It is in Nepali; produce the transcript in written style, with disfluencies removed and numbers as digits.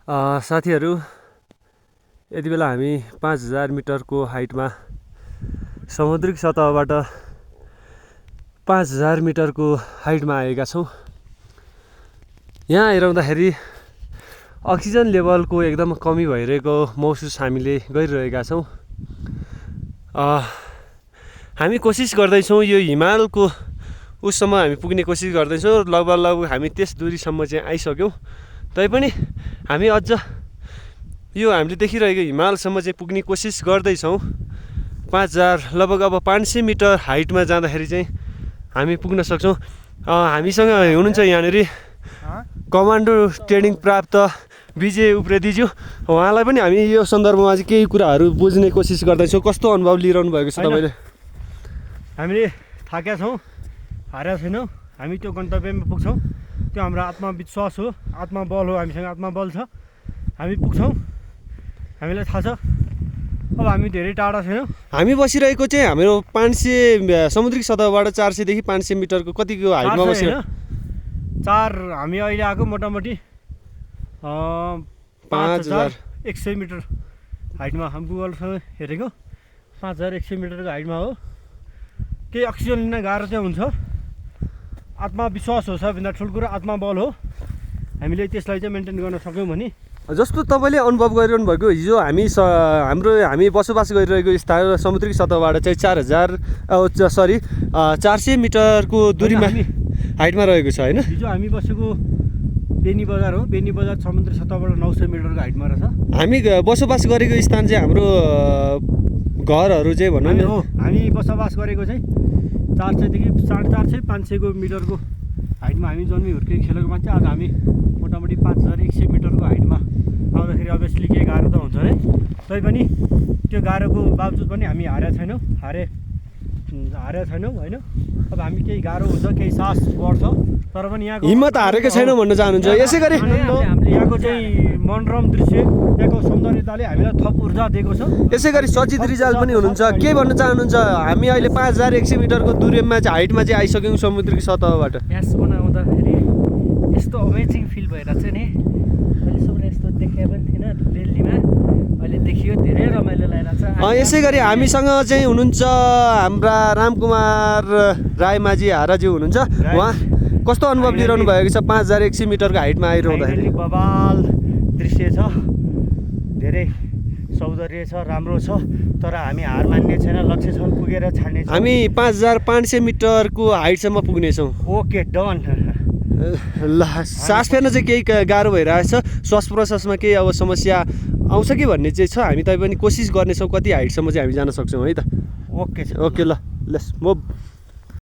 साथीहरू यति बेला हामी 5000 मिटरको हाइटमा समुद्रिक सतहबाट 5000 मिटरको हाइटमा आएका छौँ। यहाँ आइरहँदाखेरि अक्सिजन लेभलको एकदम कमी भइरहेको महसुस हामीले गरिरहेका छौँ। हामी कोसिस गर्दैछौँ यो हिमालको उससम्म हामी पुग्ने कोसिस गर्दैछौँ। लगभग हामी त्यस दूरीसम्म चाहिँ आइसक्यौँ। तैपनि हामी अझ यो हामीले देखिरहेको हिमालसम्म चाहिँ पुग्ने कोसिस गर्दैछौँ। 5000 लगभग अब 500 मिटर हाइटमा जाँदाखेरि चाहिँ हामी पुग्न सक्छौँ। हामीसँग हुनुहुन्छ यहाँनिर कमान्डो ट्रेनिङ प्राप्त विजय उप्रेतीज्यू। उहाँलाई पनि हामी यो सन्दर्भमा चाहिँ केही कुराहरू बुझ्ने कोसिस गर्दैछौँ। कस्तो अनुभव लिइरहनु भएको छ तपाईँले? हामीले थाकेका छौँ, हारेका छैनौँ। हामी त्यो गन्तव्यमा पुग्छौँ। त्यो हाम्रो आत्मविश्वास हो, आत्मबल हो। हामीसँग आत्मबल छ, हामी पुग्छौँ। हामीलाई थाहा छ अब हामी धेरै टाढा छैनौँ। हामी बसिरहेको चाहिँ हाम्रो 500 समुद्रिक सतहबाट 400 देखि 500 मिटरको कतिको हाइटमा बसिरहेको? 4 हामी अहिले आएको मोटामोटी 5100 मिटर हाइटमा। हामी गुगलसँग हेरेको 5100 मिटरको हाइटमा हो। केही अक्सिजन लिन गाह्रो चाहिँ हुन्छ। आत्मविश्वास हो, सबभन्दा ठुलो कुरो आत्मबल हो। हामीले त्यसलाई चाहिँ मेन्टेन गर्न सक्यौँ भने जस्तो तपाईँले अनुभव गरिरहनु भएको हिजो हामी बसोबास गरिरहेको स्थान समुद्रिक सतहबाट चाहिँ 400 मिटरको दूरीमा हाइटमा रहेको छ होइन? हिजो हामी बसेको बेनी बजार हो। बेनी बजार समुद्री सतहबाट 900 मिटरको हाइटमा रहेछ। हामी बसोबास गरेको स्थान चाहिँ हाम्रो घरहरू चाहिँ भनौँ न, हामी बसोबास गरेको चाहिँ 400 देखि 450 500 मिटरको हाइटमा हामी जन्मी हुर्केको खेलेको मान्छे। आज हामी मोटामोटी 5100 मिटरको हाइटमा आउँदाखेरि अभियसली केही गाह्रो त हुन्छ है। तैपनि त्यो गाह्रोको बावजुद पनि हामी हारेका छैनौँ होइन। अब हामी केही गाह्रो हुन्छ, केही सास बढ्छ, तर पनि यहाँको हिम्मत हारेको छैनौँ भन्न चाहनुहुन्छ? यसै गरी यहाँको चाहिँ मनोरम दृश्य, यहाँको सौन्दर्यताले हामीलाई थप ऊर्जा दिएको छ। यसै गरी सचित रिजाल पनि हुनुहुन्छ। के भन्न चाहनुहुन्छ? हामी अहिले 5100 मिटरको दूरीमा चाहिँ हाइटमा चाहिँ आइसक्यौँ समुद्रिक सतहबाट। यहाँसम्म आउँदाखेरि यस्तो अमेजिङ फिल भइरहेको छ नि। अहिलेसम्म यस्तो देखे पनि थिएन दिल्लीमा, अहिले देखियो। धेरै रमाइलो लागिरहेको छ। यसै गरी हामीसँग चाहिँ हुनुहुन्छ हाम्रा रामकुमार रायमाझी हाराज्यू हुनुहुन्छ। उहाँ कस्तो अनुभव लिइरहनु भएको छ 5100 मिटरको हाइटमा आइरहँदाखेरि? बवाल दृश्य छ, धेरै सौन्दर्य छ, राम्रो छ। तर हामी हार मान्ने छैन, लक्ष्यसम्म पुगेर छाड्ने छौँ। हामी 5500 मिटरको हाइटसम्म पुग्नेछौँ। Okay done. ल, सास फेर्न चाहिँ केही गाह्रो भइरहेछ, श्वास प्रश्वासमा केही अब समस्या आउँछ कि भन्ने चाहिँ छ। हामी तैपनि कोसिस गर्नेछौँ कति हाइटसम्म चाहिँ हामी जान सक्छौँ है त। ओके ओके ल, लेट्स मुभ।